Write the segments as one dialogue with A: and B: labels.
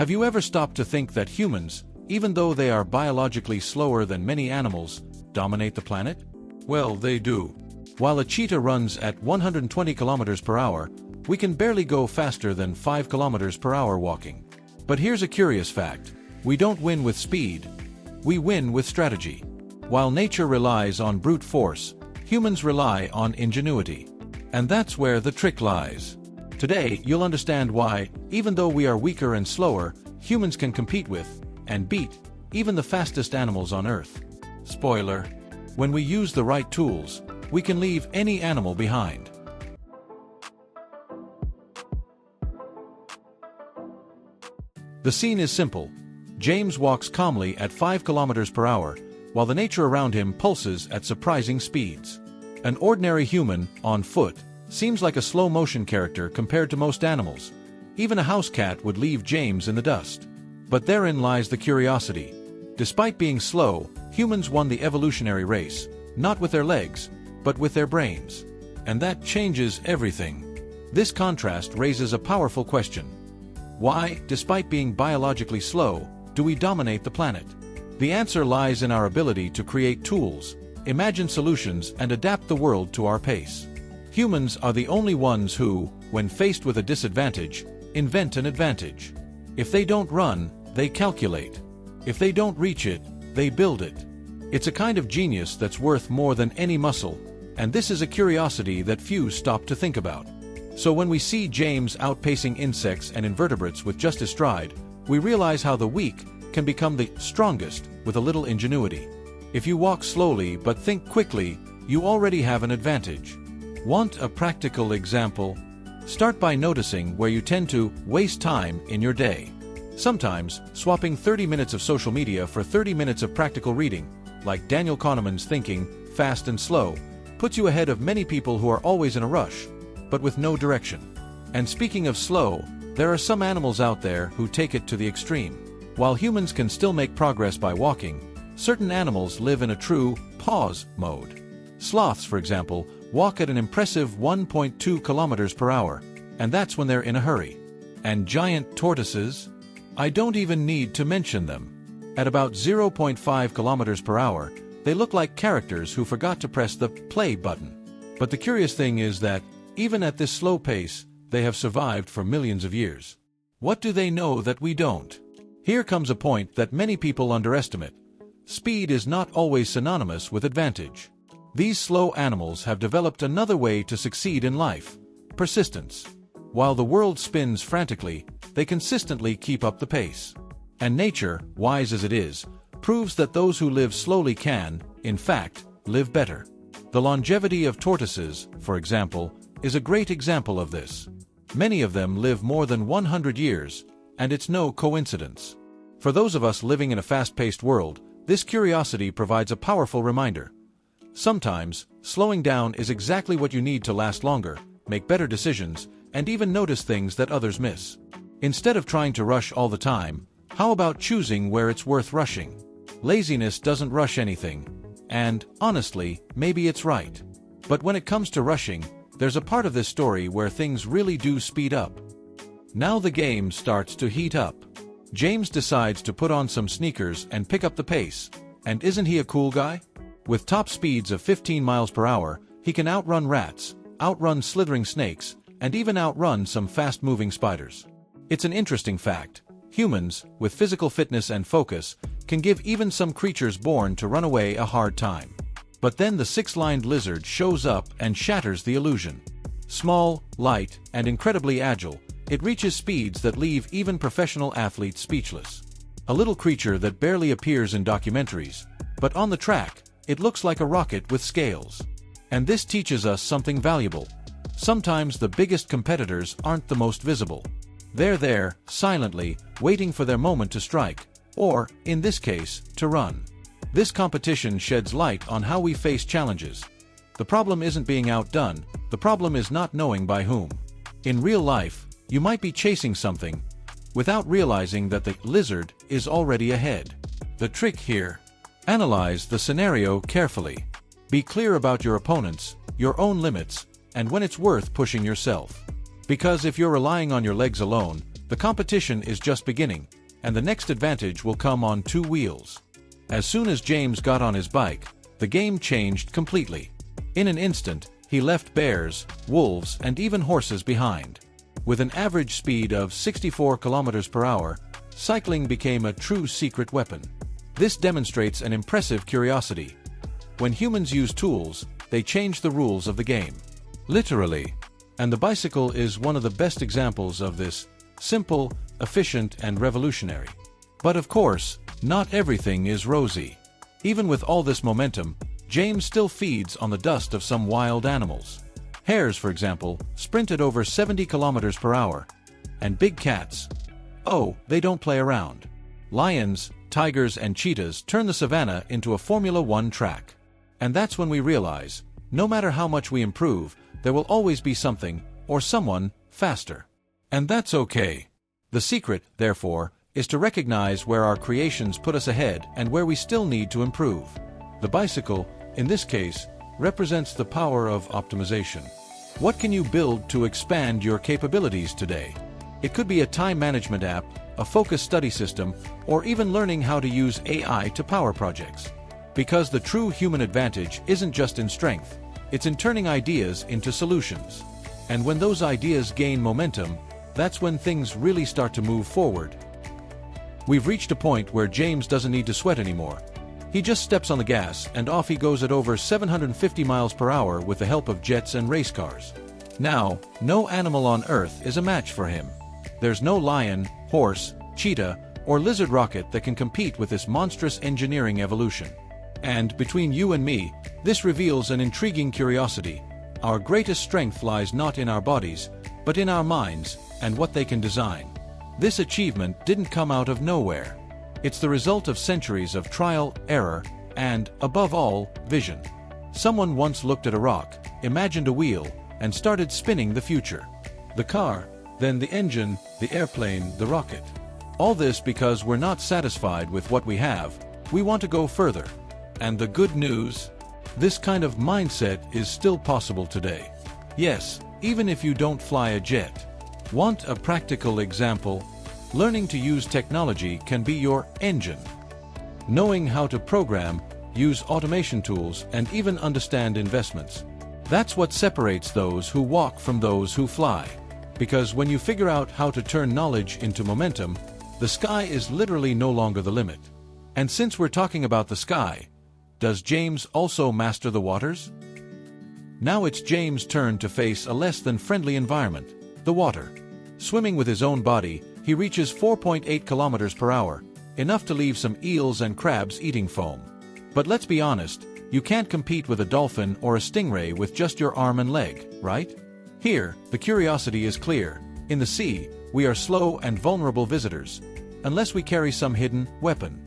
A: Have you ever stopped to think that humans, even though they are biologically slower than many animals, dominate the planet? Well, they do. While a cheetah runs at 120 kilometers per hour, we can barely go faster than 5 kilometers per hour walking. But here's a curious fact. We don't win with speed. We win with strategy. While nature relies on brute force, humans rely on ingenuity. And that's where the trick lies. Today, you'll understand why, even though we are weaker and slower, humans can compete with, and beat, even the fastest animals on Earth. Spoiler: when we use the right tools, we can leave any animal behind. The scene is simple. James walks calmly at 5 kilometers per hour, while the nature around him pulses at surprising speeds. An ordinary human, on foot, seems like a slow-motion character compared to most animals. Even a house cat would leave James in the dust. But therein lies the curiosity. Despite being slow, humans won the evolutionary race, not with their legs, but with their brains. And that changes everything. This contrast raises a powerful question. Why, despite being biologically slow, do we dominate the planet? The answer lies in our ability to create tools, imagine solutions, and adapt the world to our pace. Humans are the only ones who, when faced with a disadvantage, invent an advantage. If they don't run, they calculate. If they don't reach it, they build it. It's a kind of genius that's worth more than any muscle, and this is a curiosity that few stop to think about. So when we see James outpacing insects and invertebrates with just his stride, we realize how the weak can become the strongest with a little ingenuity. If you walk slowly but think quickly, you already have an advantage. Want a practical example? Start by noticing where you tend to waste time in your day. Sometimes, swapping 30 minutes of social media for 30 minutes of practical reading, like Daniel Kahneman's Thinking, Fast and Slow, puts you ahead of many people who are always in a rush, but with no direction. And speaking of slow, there are some animals out there who take it to the extreme. While humans can still make progress by walking, certain animals live in a true pause mode. Sloths, for example, walk at an impressive 1.2 kilometers per hour, and that's when they're in a hurry. And giant tortoises? I don't even need to mention them. At about 0.5 kilometers per hour, they look like characters who forgot to press the play button. But the curious thing is that, even at this slow pace, they have survived for millions of years. What do they know that we don't? Here comes a point that many people underestimate. Speed is not always synonymous with advantage. These slow animals have developed another way to succeed in life: persistence. While the world spins frantically, they consistently keep up the pace. And nature, wise as it is, proves that those who live slowly can, in fact, live better. The longevity of tortoises, for example, is a great example of this. Many of them live more than 100 years, and it's no coincidence. For those of us living in a fast-paced world, this curiosity provides a powerful reminder. Sometimes, slowing down is exactly what you need to last longer, make better decisions, and even notice things that others miss. Instead of trying to rush all the time, how about choosing where it's worth rushing? Laziness doesn't rush anything, and, honestly, maybe it's right. But when it comes to rushing, there's a part of this story where things really do speed up. Now the game starts to heat up. James decides to put on some sneakers and pick up the pace. And isn't he a cool guy? With top speeds of 15 miles per hour, he can outrun rats, outrun slithering snakes, and even outrun some fast-moving spiders. It's an interesting fact. Humans, with physical fitness and focus, can give even some creatures born to run away a hard time. But then the six-lined lizard shows up and shatters the illusion. Small, light, and incredibly agile, it reaches speeds that leave even professional athletes speechless. A little creature that barely appears in documentaries, but on the track, it looks like a rocket with scales. And this teaches us something valuable. Sometimes the biggest competitors aren't the most visible. They're there, silently, waiting for their moment to strike, or, in this case, to run. This competition sheds light on how we face challenges. The problem isn't being outdone, the problem is not knowing by whom. In real life, you might be chasing something, without realizing that the lizard is already ahead. The trick here: analyze the scenario carefully. Be clear about your opponents, your own limits, and when it's worth pushing yourself. Because if you're relying on your legs alone, The competition is just beginning, and the next advantage will come on two wheels. As soon as James got on his bike, the game changed completely. In an instant, he left bears, wolves, and even horses behind. With an average speed of 64 kilometers per hour, cycling became a true secret weapon. This demonstrates an impressive curiosity. When humans use tools, they change the rules of the game. Literally. And the bicycle is one of the best examples of this: simple, efficient, and revolutionary. But of course, not everything is rosy. Even with all this momentum, James still feeds on the dust of some wild animals. Hares, for example, sprint at over 70 kilometers per hour. And big cats, oh, they don't play around. Lions, tigers, and cheetahs turn the savannah into a Formula One track. And that's when we realize, no matter how much we improve, there will always be something, or someone, faster. And that's okay. The secret, therefore, is to recognize where our creations put us ahead and where we still need to improve. The bicycle, in this case, represents the power of optimization. What can you build to expand your capabilities today? It could be a time management app, a focused study system, or even learning how to use AI to power projects. Because the true human advantage isn't just in strength, it's in turning ideas into solutions. And when those ideas gain momentum, that's when things really start to move forward. We've reached a point where James doesn't need to sweat anymore. He just steps on the gas and off he goes at over 750 miles per hour with the help of jets and race cars. Now, no animal on Earth is a match for him. There's no lion, horse, cheetah, or lizard rocket that can compete with this monstrous engineering evolution. And between you and me, this reveals an intriguing curiosity. Our greatest strength lies not in our bodies, but in our minds and what they can design. This achievement didn't come out of nowhere. It's the result of centuries of trial, error, and, above all, vision. Someone once looked at a rock, imagined a wheel, and started spinning the future. The car, then the engine, the airplane, the rocket. All this because we're not satisfied with what we have, we want to go further. And the good news? This kind of mindset is still possible today. Yes, even if you don't fly a jet. Want a practical example? Learning to use technology can be your engine. Knowing how to program, use automation tools, and even understand investments. That's what separates those who walk from those who fly. Because when you figure out how to turn knowledge into momentum, the sky is literally no longer the limit. And since we're talking about the sky, does James also master the waters? Now it's James' turn to face a less than friendly environment, the water. Swimming with his own body, he reaches 4.8 kilometers per hour, enough to leave some eels and crabs eating foam. But let's be honest, you can't compete with a dolphin or a stingray with just your arm and leg, right? Here, the curiosity is clear. In the sea, we are slow and vulnerable visitors, unless we carry some hidden weapon.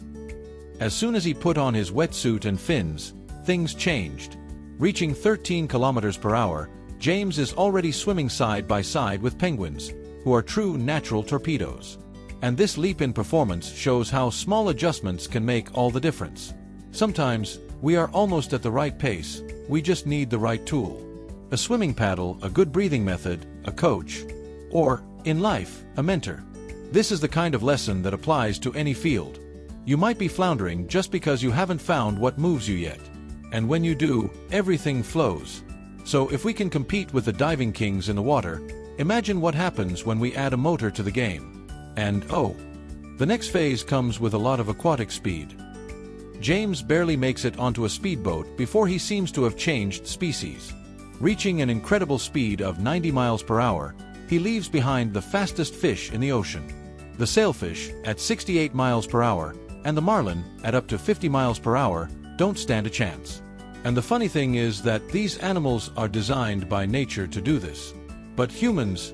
A: As soon as he put on his wetsuit and fins, things changed. Reaching 13 kilometers per hour, James is already swimming side by side with penguins, who are true natural torpedoes. And this leap in performance shows how small adjustments can make all the difference. Sometimes, we are almost at the right pace, we just need the right tool. A swimming paddle, a good breathing method, a coach, or, in life, a mentor. This is the kind of lesson that applies to any field. You might be floundering just because you haven't found what moves you yet. And when you do, everything flows. So if we can compete with the diving kings in the water, imagine what happens when we add a motor to the game. And oh, the next phase comes with a lot of aquatic speed. James barely makes it onto a speedboat before he seems to have changed species. Reaching an incredible speed of 90 miles per hour, he leaves behind the fastest fish in the ocean. The sailfish, at 68 miles per hour, and the marlin, at up to 50 miles per hour, don't stand a chance. And the funny thing is that these animals are designed by nature to do this. But humans,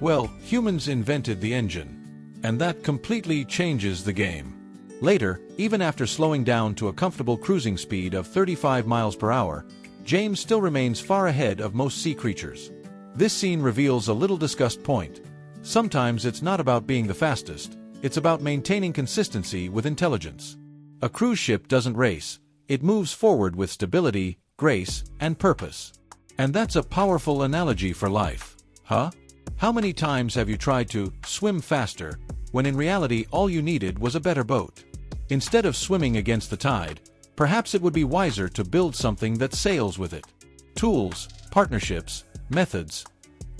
A: well, humans invented the engine. And that completely changes the game. Later, even after slowing down to a comfortable cruising speed of 35 miles per hour, James still remains far ahead of most sea creatures. This scene reveals a little discussed point. Sometimes it's not about being the fastest, it's about maintaining consistency with intelligence. A cruise ship doesn't race, it moves forward with stability, grace, and purpose. And that's a powerful analogy for life, huh? How many times have you tried to swim faster, when in reality all you needed was a better boat? Instead of swimming against the tide, perhaps it would be wiser to build something that sails with it. Tools, partnerships, methods,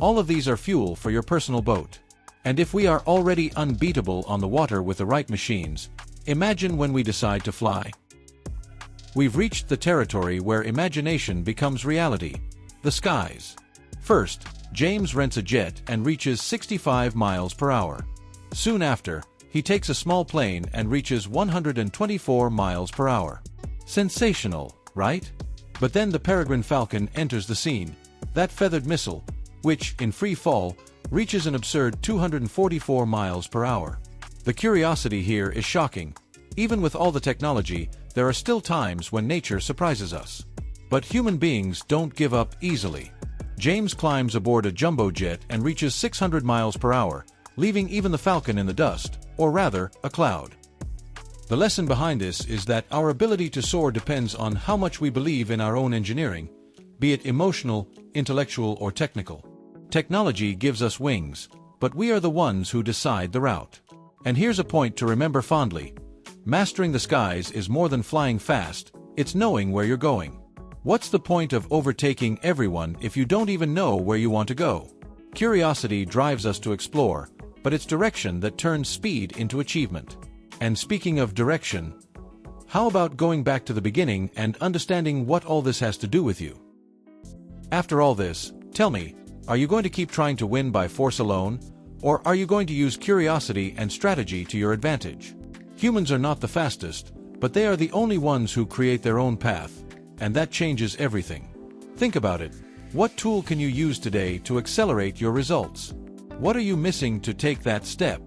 A: all of these are fuel for your personal boat. And if we are already unbeatable on the water with the right machines, imagine when we decide to fly. We've reached the territory where imagination becomes reality, the skies. First, James rents a jet and reaches 65 miles per hour. Soon after, he takes a small plane and reaches 124 miles per hour. Sensational, right? But then the Peregrine Falcon enters the scene, that feathered missile, which, in free fall, reaches an absurd 244 miles per hour. The curiosity here is shocking. Even with all the technology, there are still times when nature surprises us. But human beings don't give up easily. James climbs aboard a jumbo jet and reaches 600 miles per hour, leaving even the Falcon in the dust, or rather, a cloud. The lesson behind this is that our ability to soar depends on how much we believe in our own engineering, be it emotional, intellectual, or technical. Technology gives us wings, but we are the ones who decide the route. And here's a point to remember fondly. Mastering the skies is more than flying fast, it's knowing where you're going. What's the point of overtaking everyone if you don't even know where you want to go? Curiosity drives us to explore, but it's direction that turns speed into achievement. And speaking of direction, how about going back to the beginning and understanding what all this has to do with you? After all this, tell me, are you going to keep trying to win by force alone, or are you going to use curiosity and strategy to your advantage? Humans are not the fastest, but they are the only ones who create their own path, and that changes everything. Think about it. What tool can you use today to accelerate your results? What are you missing to take that step?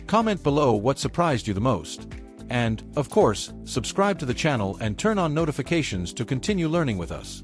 A: Comment below what surprised you the most. And, of course, subscribe to the channel and turn on notifications to continue learning with us.